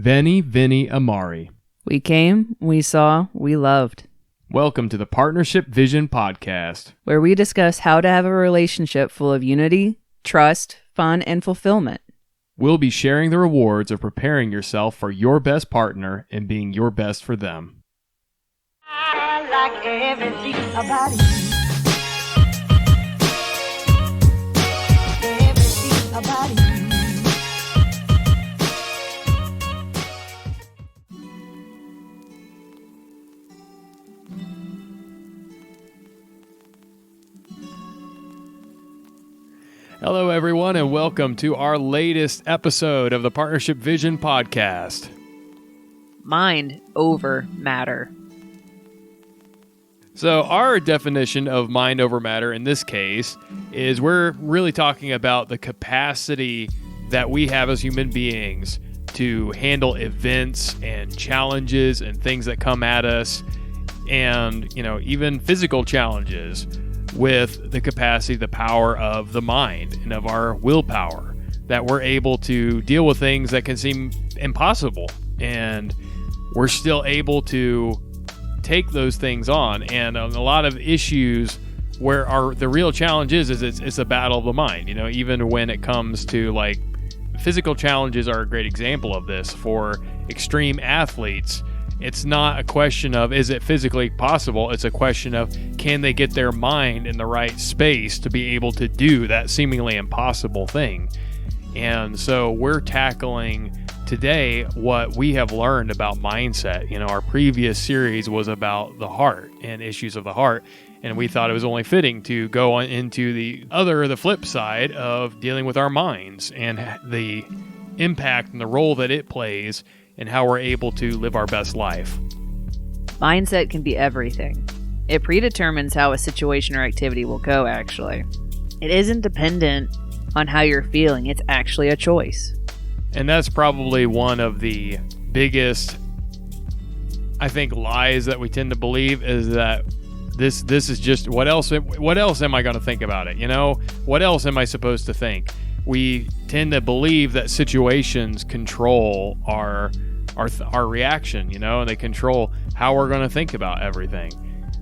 Veni, Vini, Amari. We came, we saw, we loved. Welcome to the Partnership Vision Podcast, where we discuss how to have a relationship full of unity, trust, fun, and fulfillment. We'll be sharing the rewards of preparing yourself for your best partner and being your best for them. I like everything about you. Everything about you. Hello, everyone, and welcome to our latest episode of the Partnership Vision Podcast. Mind over matter. So our definition of mind over matter in this case is we're really talking about the capacity that we have as human beings to handle events and challenges and things that come at us and, even physical challenges with the capacity, the power of the mind and of our willpower, that we're able to deal with things that can seem impossible, and we're still able to take those things on. And a lot of issues where the real challenge is it's a battle of the mind. Even when it comes to like physical challenges are a great example of this. For extreme athletes, it's not a question of is it physically possible, it's a question of can they get their mind in the right space to be able to do that seemingly impossible thing. And so we're tackling today what we have learned about mindset. Our previous series was about the heart and issues of the heart, and we thought it was only fitting to go on into the flip side of dealing with our minds and the impact and the role that it plays and how we're able to live our best life. Mindset can be everything. It predetermines how a situation or activity will go, actually. It isn't dependent on how you're feeling. It's actually a choice. And that's probably one of the biggest, I think, lies that we tend to believe is that this is just what else am I going to think about it? What else am I supposed to think? We tend to believe that situations control our reaction, and they control how we're going to think about everything.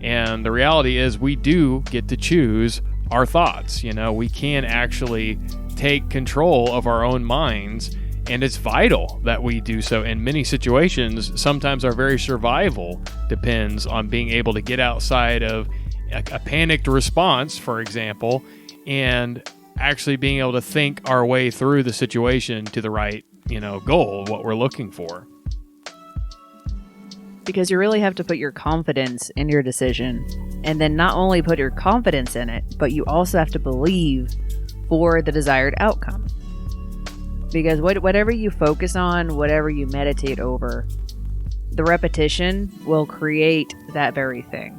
And the reality is we do get to choose our thoughts. We can actually take control of our own minds, and it's vital that we do so in many situations. Sometimes our very survival depends on being able to get outside of a panicked response, for example, and actually being able to think our way through the situation to the right, goal, what we're looking for. Because you really have to put your confidence in your decision, and then not only put your confidence in it, but you also have to believe for the desired outcome. Because whatever you focus on, whatever you meditate over, the repetition will create that very thing.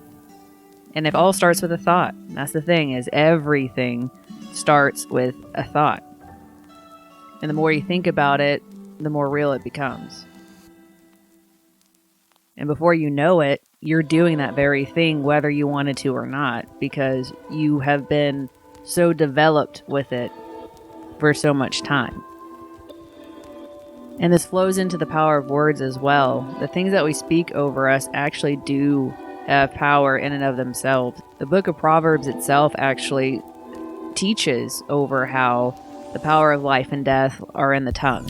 And it all starts with a thought. And that's the thing, is everything starts with a thought. And the more you think about it, the more real it becomes. And before you know it, you're doing that very thing whether you wanted to or not, because you have been so developed with it for so much time. And this flows into the power of words as well. The things that we speak over us actually do have power in and of themselves. The book of Proverbs itself actually teaches over how the power of life and death are in the tongue.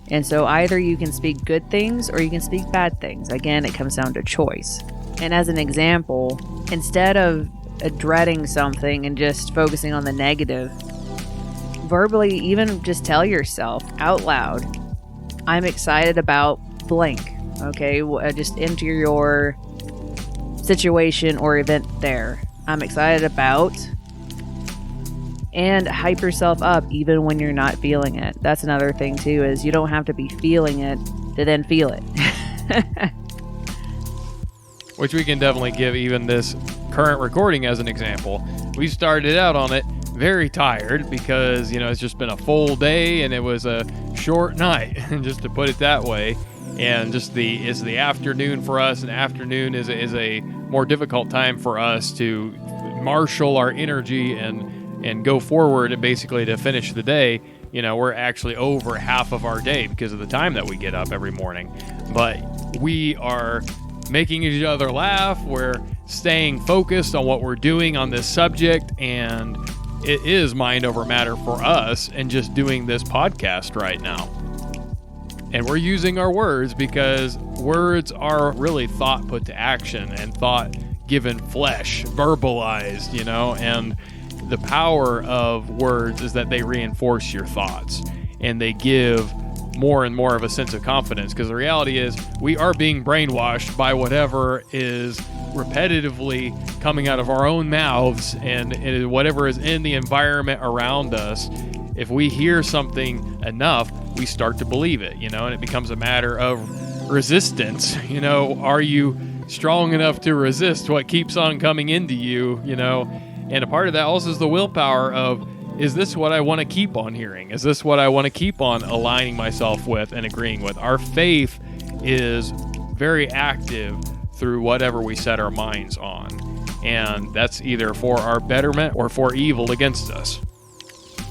And so either you can speak good things or you can speak bad things. Again, it comes down to choice. And as an example, instead of dreading something and just focusing on the negative, verbally even just tell yourself out loud, I'm excited about blank. Okay, just enter your situation or event there. I'm excited about, and hype yourself up even when you're not feeling it. That's another thing too, is you don't have to be feeling it to then feel it. Which we can definitely give even this current recording as an example. We started out on it very tired because, it's just been a full day and it was a short night, just to put it that way. And just it's the afternoon for us, and afternoon is a more difficult time for us to marshal our energy and go forward and basically to finish the day. we're actually over half of our day because of the time that we get up every morning. But we are making each other laugh. We're staying focused on what we're doing on this subject, and it is mind over matter for us and just doing this podcast right now. And we're using our words because words are really thought put to action and thought given flesh, verbalized, and the power of words is that they reinforce your thoughts and they give more and more of a sense of confidence, because the reality is we are being brainwashed by whatever is repetitively coming out of our own mouths and whatever is in the environment around us. If we hear something enough, we start to believe it, and it becomes a matter of resistance. Are you strong enough to resist what keeps on coming into you, And a part of that also is the willpower of, is this what I want to keep on hearing? Is this what I want to keep on aligning myself with and agreeing with? Our faith is very active through whatever we set our minds on. And that's either for our betterment or for evil against us.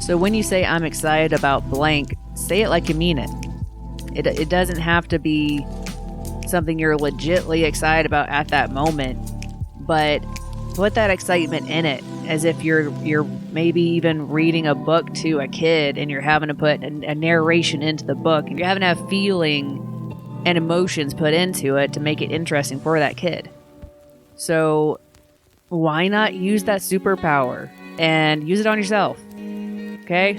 So when you say I'm excited about blank, say it like you mean it. It doesn't have to be something you're legitly excited about at that moment, but put that excitement in it as if you're maybe even reading a book to a kid and you're having to put a narration into the book and you're having to have feeling and emotions put into it to make it interesting for that kid. So why not use that superpower and use it on yourself? Okay?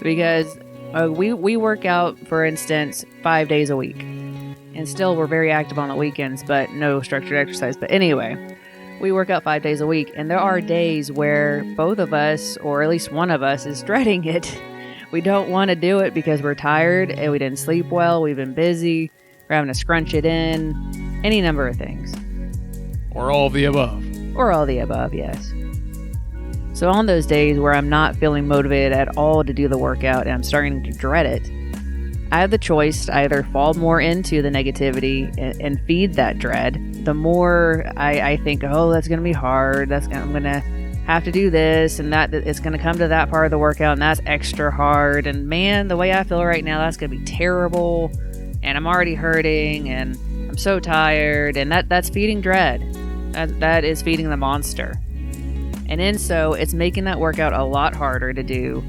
Because we work out, for instance, 5 days a week. And still we're very active on the weekends, but no structured exercise. But anyway, we work out 5 days a week. And there are days where both of us, or at least one of us, is dreading it. We don't want to do it because we're tired and we didn't sleep well. We've been busy. We're having to scrunch it in. Any number of things. Or all of the above. Or all the above, yes. So on those days where I'm not feeling motivated at all to do the workout and I'm starting to dread it, I have the choice to either fall more into the negativity and feed that dread. The more I think, oh, that's going to be hard. I'm going to have to do this and that. It's going to come to that part of the workout and that's extra hard. And man, the way I feel right now, that's going to be terrible. And I'm already hurting and I'm so tired. And that's feeding dread. That is feeding the monster. And in so, it's making that workout a lot harder to do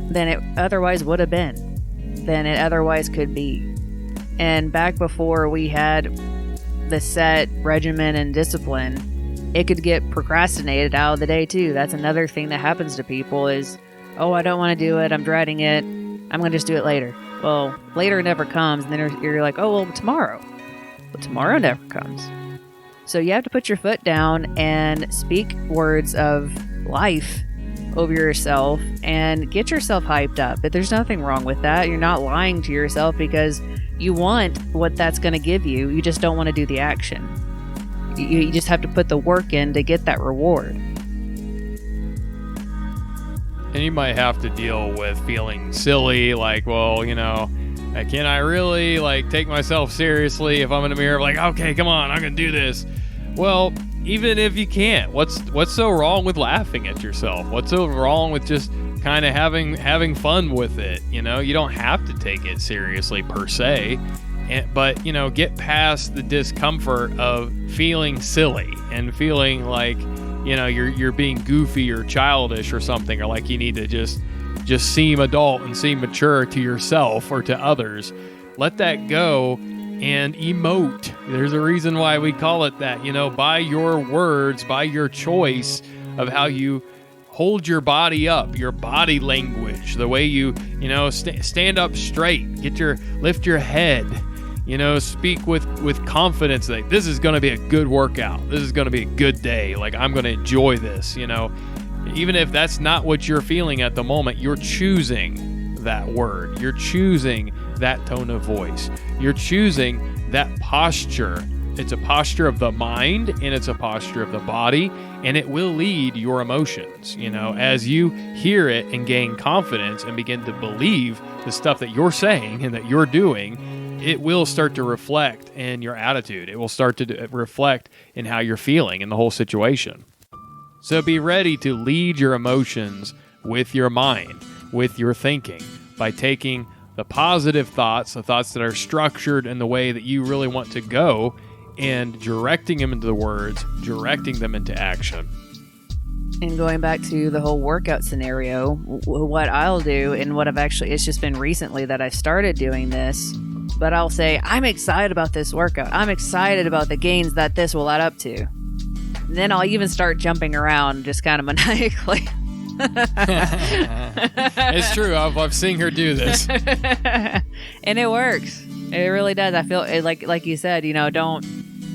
than it otherwise would have been. Than it otherwise could be. And back before we had the set regimen and discipline, it could get procrastinated out of the day too. That's another thing that happens to people is, oh, I don't want to do it. I'm dreading it. I'm going to just do it later. Well, later never comes. And then you're like, oh, well, tomorrow. But tomorrow never comes. So you have to put your foot down and speak words of life over yourself and get yourself hyped up. But there's nothing wrong with that. You're not lying to yourself because you want what that's going to give you. You just don't want to do the action. You just have to put the work in to get that reward. And you might have to deal with feeling silly, like, well, can I really take myself seriously if I'm in a mirror like, okay, come on, I'm going to do this. Well, even if you can't, what's so wrong with laughing at yourself? What's so wrong with just kind of having fun with it? You don't have to take it seriously per se, but get past the discomfort of feeling silly and feeling like you're being goofy or childish or something, or like you need to just seem adult and seem mature to yourself or to others. Let that go. And emote. There's a reason why we call it that, by your words, by your choice of how you hold your body up, your body language, the way you, stand up straight, lift your head, speak with confidence that this is going to be a good workout. This is going to be a good day. Like, I'm going to enjoy this, even if that's not what you're feeling at the moment, you're choosing that word. You're choosing that tone of voice. You're choosing that posture. It's a posture of the mind and it's a posture of the body, and it will lead your emotions. As you hear it and gain confidence and begin to believe the stuff that you're saying and that you're doing, it will start to reflect in your attitude. It will start to reflect in how you're feeling in the whole situation. So be ready to lead your emotions with your mind. with your thinking by taking the positive thoughts, the thoughts that are structured in the way that you really want to go, and directing them into the words, directing them into action. And going back to the whole workout scenario, what I'll do, and what I've actually, it's just been recently that I started doing this, but I'll say, I'm excited about this workout. I'm excited about the gains that this will add up to. And then I'll even start jumping around just kind of maniacally. It's true. I've seen her do this. And it works. It really does. I feel like you said, don't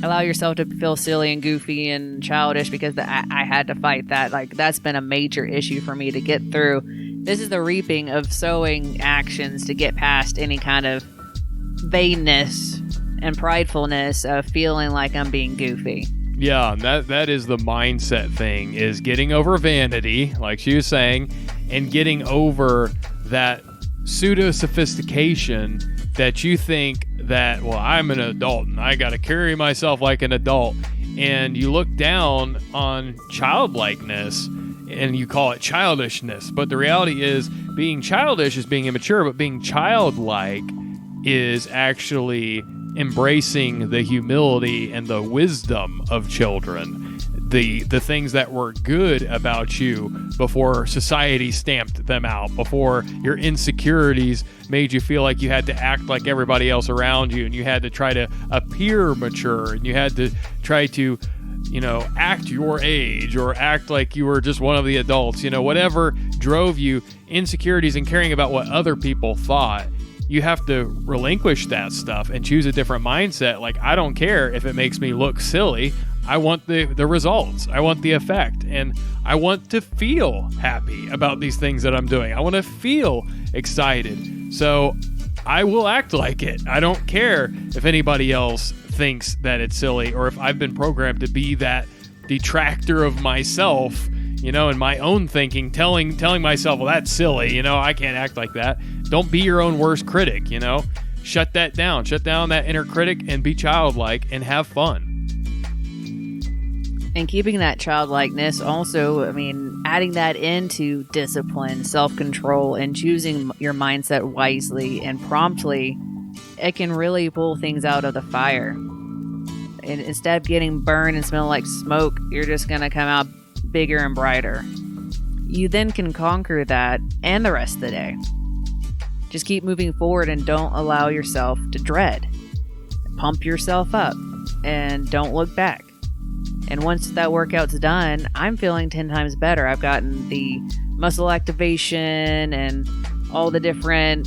allow yourself to feel silly and goofy and childish, because I had to fight that. Like, that's been a major issue for me to get through. This is the reaping of sowing actions to get past any kind of vainness and pridefulness of feeling like I'm being goofy. Yeah, that is the mindset thing, is getting over vanity, like she was saying, and getting over that pseudo-sophistication that you think that, well, I'm an adult and I got to carry myself like an adult. And you look down on childlikeness and you call it childishness. But the reality is, being childish is being immature, but being childlike is actually embracing the humility and the wisdom of children, the things that were good about you before society stamped them out, before your insecurities made you feel like you had to act like everybody else around you, and you had to try to appear mature, and you had to try to act your age or act like you were just one of the adults. Whatever drove you, insecurities and caring about what other people thought, you have to relinquish that stuff and choose a different mindset. Like, I don't care if it makes me look silly. I want the results. I want the effect. And I want to feel happy about these things that I'm doing. I want to feel excited. So I will act like it. I don't care if anybody else thinks that it's silly, or if I've been programmed to be that detractor of myself, in my own thinking, telling myself, well, that's silly, I can't act like that. Don't be your own worst critic, Shut that down. Shut down that inner critic and be childlike and have fun. And keeping that childlikeness also, adding that into discipline, self-control, and choosing your mindset wisely and promptly, it can really pull things out of the fire. And instead of getting burned and smelling like smoke, you're just going to come out bigger and brighter. You then can conquer that and the rest of the day. Just keep moving forward and don't allow yourself to dread. Pump yourself up and don't look back. And once that workout's done, I'm feeling 10 times better. I've gotten the muscle activation and all the different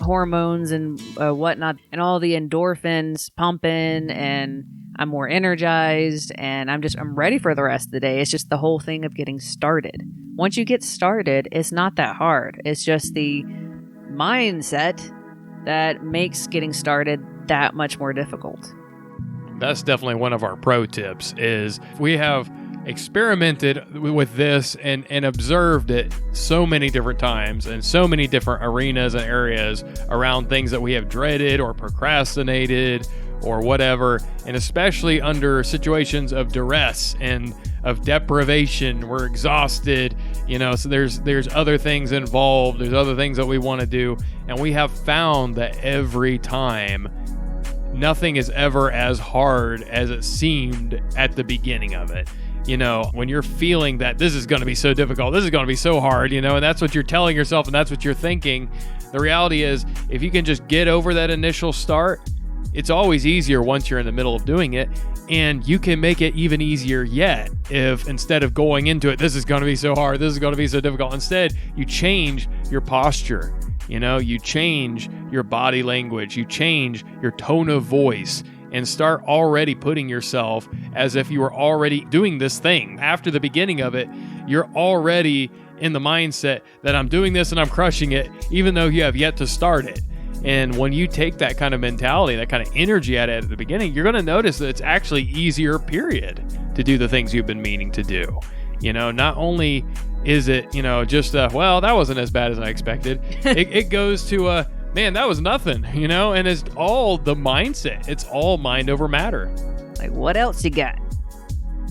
hormones and whatnot, and all the endorphins pumping, and I'm more energized, and I'm ready for the rest of the day. It's just the whole thing of getting started. Once you get started, it's not that hard. It's just the mindset that makes getting started that much more difficult. That's definitely one of our pro tips, is we have experimented with this and observed it so many different times in so many different arenas and areas around things that we have dreaded or procrastinated or whatever, and especially under situations of duress and of deprivation. We're exhausted, so there's other things involved, there's other things that we want to do, and we have found that every time nothing is ever as hard as it seemed at the beginning of it. When you're feeling that this is going to be so difficult, this is going to be so hard, and that's what you're telling yourself and that's what you're thinking. The reality is, if you can just get over that initial start, it's always easier once you're in the middle of doing it, and you can make it even easier yet if, instead of going into it, this is going to be so hard, this is going to be so difficult, instead you change your posture. You change your body language, you change your tone of voice, and start already putting yourself as if you were already doing this thing. After the beginning of it, you're already in the mindset that I'm doing this and I'm crushing it, even though you have yet to start it. And when you take that kind of mentality, that kind of energy at it at the beginning, you're going to notice that it's actually easier, period, to do the things you've been meaning to do. Not only is it, just well, that wasn't as bad as I expected. It goes to man, that was nothing, and it's all the mindset. It's all mind over matter. Like, what else you got?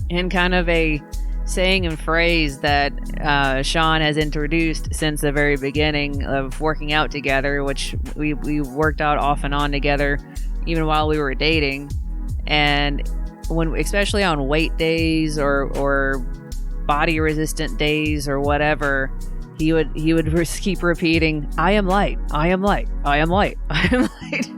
In kind of a saying and phrase that Sean has introduced since the very beginning of working out together, which we worked out off and on together even while we were dating. And when, especially on weight days or body resistant days or whatever, he would keep repeating, "I am light, I am light, I am light, I am light."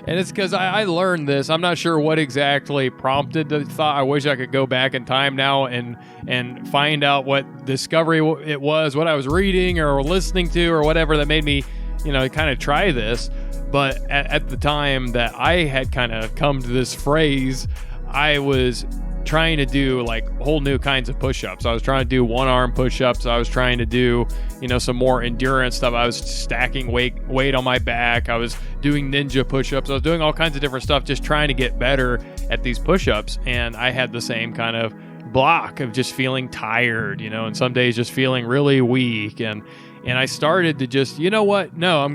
And it's because I learned this. I'm not sure what exactly prompted the thought. I wish I could go back in time now and find out what discovery it was, what I was reading or listening to or whatever that made me, kind of try this. But at the time that I had kind of come to this phrase, I was trying to do like whole new kinds of push-ups. I was trying to do one-arm push-ups. I was trying to do, some more endurance stuff. I was stacking weight on my back. I was doing ninja push-ups. I was doing all kinds of different stuff, just trying to get better at these push-ups. And I had the same kind of block of just feeling tired, and some days just feeling really weak. And I started to just, you know what? No,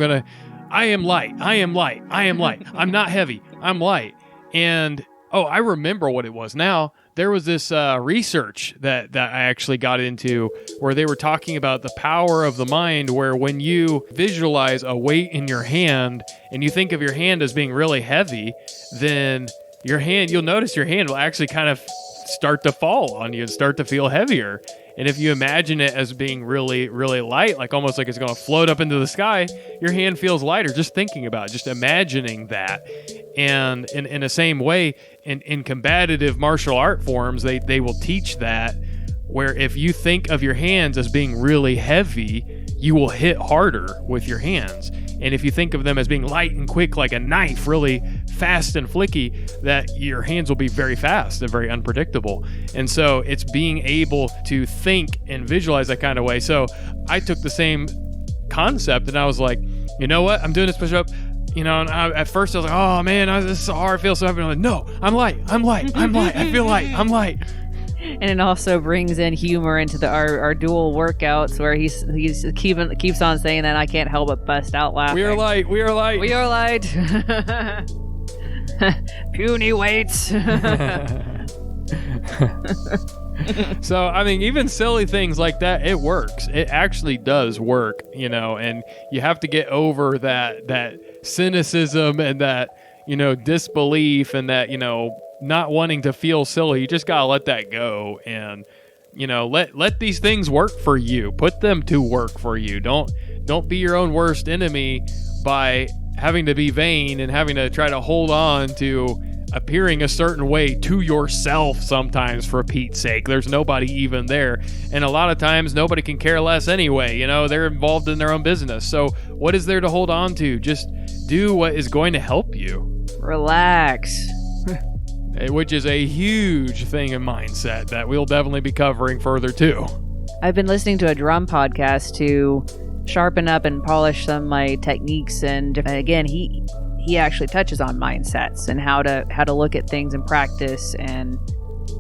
I am light. I am light. I am light. I'm not heavy. I'm light. And I remember what it was now. There was this research that I actually got into where they were talking about the power of the mind, where when you visualize a weight in your hand and you think of your hand as being really heavy, then you'll notice your hand will actually kind of start to fall on you and start to feel heavier. And if you imagine it as being really, really light, like almost like it's going to float up into the sky, your hand feels lighter just thinking about it, just imagining that. And in the same way, in combative martial art forms, they will teach that, where if you think of your hands as being really heavy, you will hit harder with your hands. And if you think of them as being light and quick like a knife, really fast and flicky, that your hands will be very fast and very unpredictable. And so it's being able to think and visualize that kind of way. So I took the same concept and I was like, you know what? I'm doing this push-up. And at first I was like, oh man, this is so hard. I feel so heavy. I'm like, no, I'm light. I'm light. I'm light. I feel light. I'm light. And it also brings in humor into our dual workouts, where he's keeps on saying that, and I can't help but bust out laughing. We are light. We are light. We are light. Puny weights. So, I mean, even silly things like that, it works. It actually does work, and you have to get over that cynicism and that, disbelief and that, not wanting to feel silly. You just got to let that go and, let these things work for you. Put them to work for you. Don't be your own worst enemy by having to be vain and having to try to hold on to appearing a certain way to yourself sometimes, for Pete's sake. There's nobody even there. And a lot of times nobody can care less anyway. They're involved in their own business. So what is there to hold on to? Just do what is going to help you. Relax. Which is a huge thing in mindset that we'll definitely be covering further too. I've been listening to a drum podcast to sharpen up and polish some of my techniques, and again, he actually touches on mindsets and how to look at things in practice and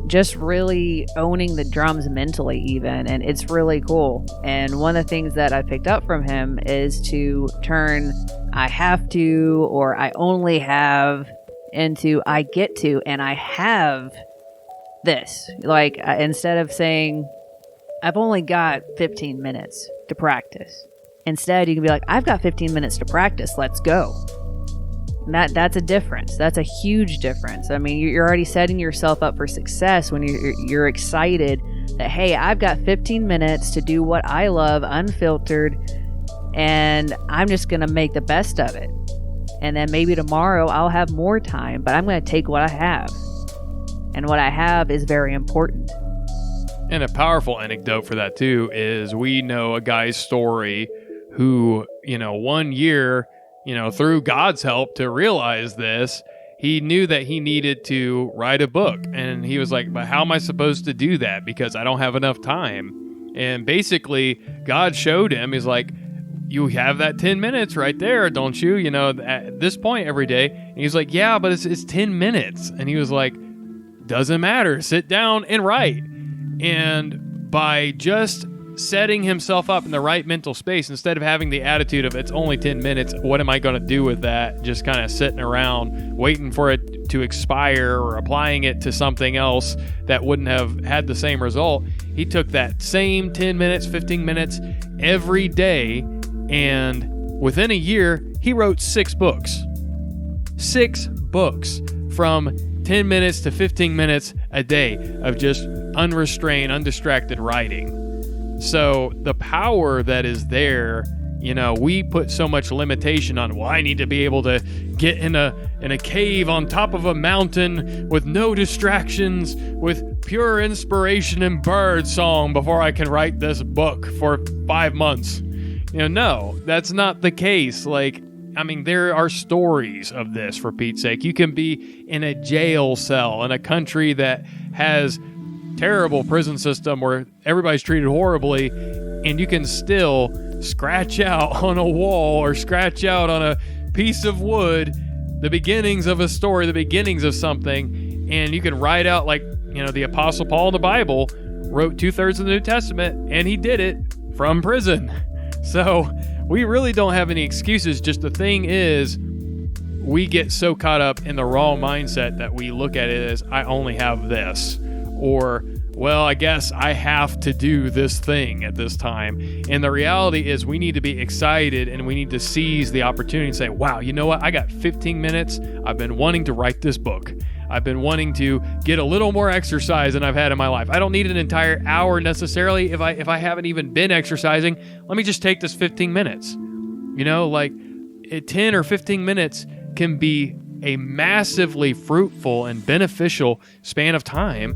just really owning the drums mentally even, and it's really cool. And one of the things that I picked up from him is to turn I have to or I only have into I get to and I have this. Like instead of saying I've only got 15 minutes to practice, instead you can be like, I've got 15 minutes to practice, let's go. And that's a difference. That's a huge difference. I mean, you're already setting yourself up for success when you're excited that, hey, I've got 15 minutes to do what I love, unfiltered, and I'm just going to make the best of it. And then maybe tomorrow I'll have more time, but I'm going to take what I have. And what I have is very important. And a powerful anecdote for that too is we know a guy's story who, 1 year, through God's help to realize this, he knew that he needed to write a book. And he was like, but how am I supposed to do that? Because I don't have enough time. And basically God showed him, he's like, you have that 10 minutes right there, don't you? At this point every day. And he's like, yeah, but it's 10 minutes. And he was like, doesn't matter. Sit down and write. And by just setting himself up in the right mental space instead of having the attitude of it's only 10 minutes. What am I going to do with that? Just kind of sitting around waiting for it to expire or applying it to something else that wouldn't have had the same result. He took that same 10 minutes, 15 minutes every day, and within a year, he wrote 6 books. 6 books from 10 minutes to 15 minutes a day of just unrestrained, undistracted writing. So the power that is there, we put so much limitation on, well, I need to be able to get in a cave on top of a mountain with no distractions, with pure inspiration and bird song before I can write this book for 5 months. No, that's not the case. There are stories of this, for Pete's sake. You can be in a jail cell in a country that has terrible prison system where everybody's treated horribly, and you can still scratch out on a wall or scratch out on a piece of wood the beginnings of a story, the beginnings of something, and you can write out the Apostle Paul in the Bible wrote 2/3 of the New Testament, and he did it from prison. So we really don't have any excuses. Just the thing is, we get so caught up in the wrong mindset that we look at it as, I only have this, or, well, I guess I have to do this thing at this time. And the reality is we need to be excited and we need to seize the opportunity and say, wow, you know what? I got 15 minutes. I've been wanting to write this book. I've been wanting to get a little more exercise than I've had in my life. I don't need an entire hour necessarily. If I haven't even been exercising, let me just take this 15 minutes. 10 or 15 minutes can be a massively fruitful and beneficial span of time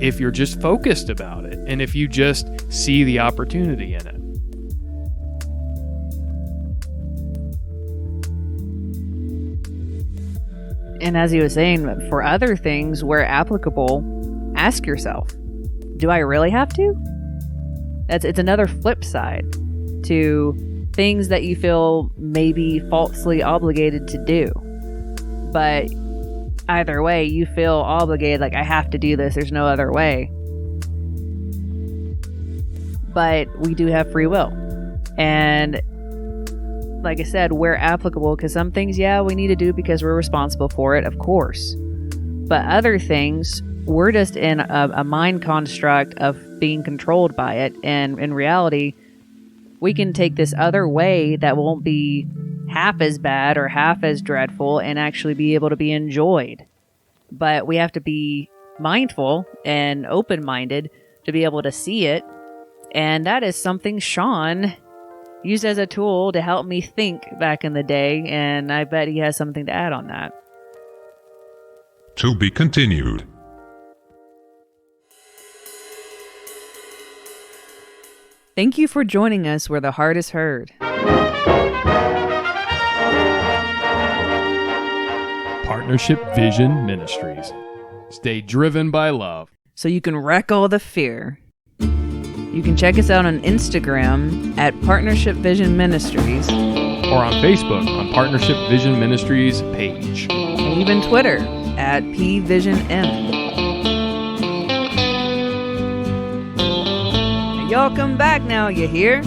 if you're just focused about it and if you just see the opportunity in it. And as he was saying, for other things where applicable, ask yourself, do I really have to? It's another flip side to things that you feel maybe falsely obligated to do. But either way, you feel obligated, like I have to do this, there's no other way. But we do have free will. And like I said, where applicable, because some things, we need to do because we're responsible for it, of course. But other things, we're just in a mind construct of being controlled by it. And in reality, we can take this other way that won't be half as bad or half as dreadful and actually be able to be enjoyed. But we have to be mindful and open-minded to be able to see it. And that is something Sean used as a tool to help me think back in the day, and I bet he has something to add on that. To be continued. Thank you for joining us where the heart is heard. Partnership Vision Ministries. Stay driven by love. So you can wreck all the fear. You can check us out on Instagram at Partnership Vision Ministries. Or on Facebook on Partnership Vision Ministries page. And even Twitter at PVisionM. Y'all come back now, you hear?